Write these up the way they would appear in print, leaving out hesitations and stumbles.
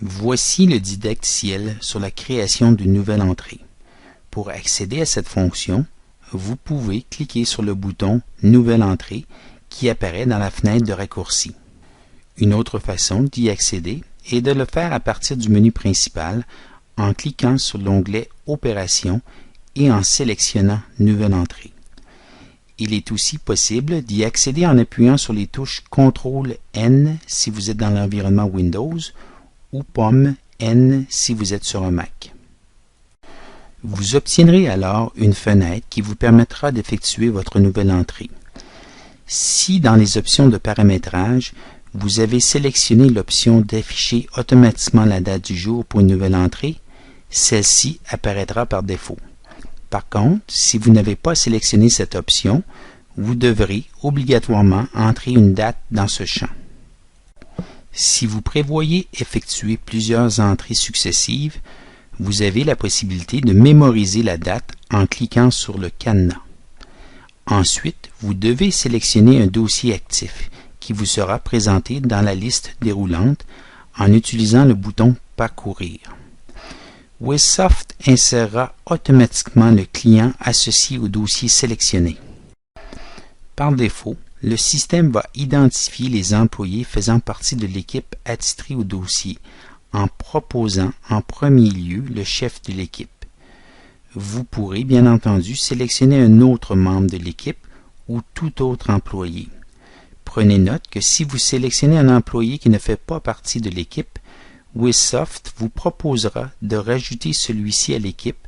Voici le didacticiel sur la création d'une nouvelle entrée. Pour accéder à cette fonction, vous pouvez cliquer sur le bouton « Nouvelle entrée » qui apparaît dans la fenêtre de raccourci. Une autre façon d'y accéder est de le faire à partir du menu principal en cliquant sur l'onglet « Opérations » et en sélectionnant « Nouvelle entrée ». Il est aussi possible d'y accéder en appuyant sur les touches CTRL-N si vous êtes dans l'environnement Windows ou Pomme-N si vous êtes sur un Mac. Vous obtiendrez alors une fenêtre qui vous permettra d'effectuer votre nouvelle entrée. Si dans les options de paramétrage, vous avez sélectionné l'option d'afficher automatiquement la date du jour pour une nouvelle entrée, celle-ci apparaîtra par défaut. Par contre, si vous n'avez pas sélectionné cette option, vous devrez obligatoirement entrer une date dans ce champ. Si vous prévoyez effectuer plusieurs entrées successives, vous avez la possibilité de mémoriser la date en cliquant sur le cadenas. Ensuite, vous devez sélectionner un dossier actif qui vous sera présenté dans la liste déroulante en utilisant le bouton « Parcourir ». Wizsoft insérera automatiquement le client associé au dossier sélectionné. Par défaut, le système va identifier les employés faisant partie de l'équipe attitrée au dossier en proposant en premier lieu le chef de l'équipe. Vous pourrez bien entendu sélectionner un autre membre de l'équipe ou tout autre employé. Prenez note que si vous sélectionnez un employé qui ne fait pas partie de l'équipe, Wizsoft vous proposera de rajouter celui-ci à l'équipe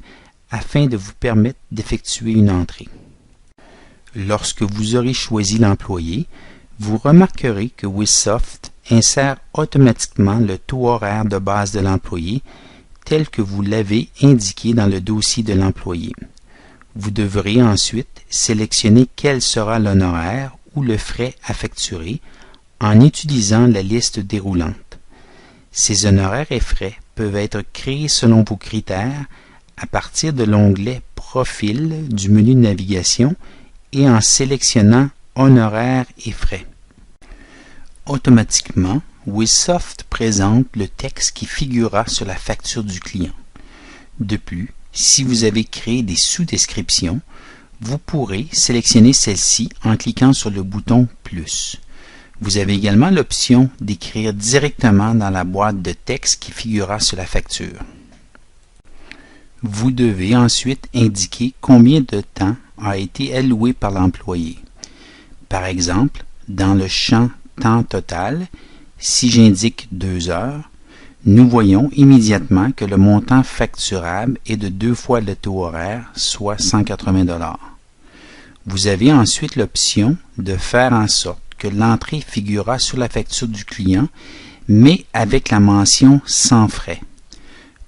afin de vous permettre d'effectuer une entrée. Lorsque vous aurez choisi l'employé, vous remarquerez que Wizsoft insère automatiquement le taux horaire de base de l'employé tel que vous l'avez indiqué dans le dossier de l'employé. Vous devrez ensuite sélectionner quel sera l'honoraire ou le frais à facturer en utilisant la liste déroulante. Ces honoraires et frais peuvent être créés selon vos critères à partir de l'onglet « Profil » du menu de navigation et en sélectionnant « Honoraires et frais ». Automatiquement, Wizsoft présente le texte qui figurera sur la facture du client. De plus, si vous avez créé des sous-descriptions, vous pourrez sélectionner celle-ci en cliquant sur le bouton « Plus ». Vous avez également l'option d'écrire directement dans la boîte de texte qui figurera sur la facture. Vous devez ensuite indiquer combien de temps a été alloué par l'employé. Par exemple, dans le champ « Temps total », si j'indique 2 heures, nous voyons immédiatement que le montant facturable est de 2 fois le taux horaire, soit 180 $. Vous avez ensuite l'option de faire en sorte que l'entrée figurera sur la facture du client, mais avec la mention « sans frais ».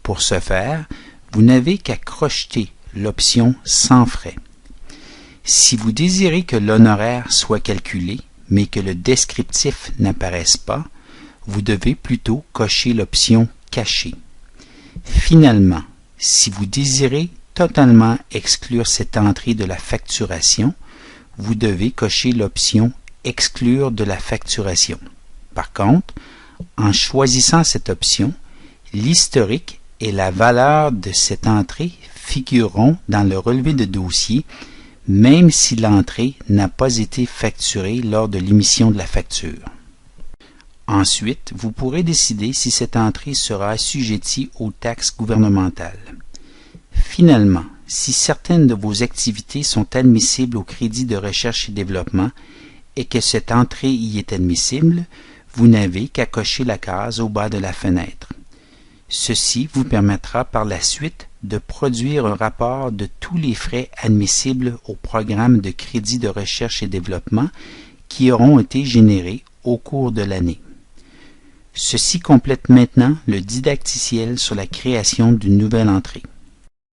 Pour ce faire, vous n'avez qu'à crocheter l'option « sans frais ». Si vous désirez que l'honoraire soit calculé, mais que le descriptif n'apparaisse pas, vous devez plutôt cocher l'option « Cacher ». Finalement, si vous désirez totalement exclure cette entrée de la facturation, vous devez cocher l'option « Exclure de la facturation ». Par contre, en choisissant cette option, l'historique et la valeur de cette entrée figureront dans le relevé de dossier, même si l'entrée n'a pas été facturée lors de l'émission de la facture. Ensuite, vous pourrez décider si cette entrée sera assujettie aux taxes gouvernementales. Finalement, si certaines de vos activités sont admissibles au crédit de recherche et développement et que cette entrée y est admissible, vous n'avez qu'à cocher la case au bas de la fenêtre. Ceci vous permettra par la suite de produire un rapport de tous les frais admissibles au programme de crédit de recherche et développement qui auront été générés au cours de l'année. Ceci complète maintenant le didacticiel sur la création d'une nouvelle entrée.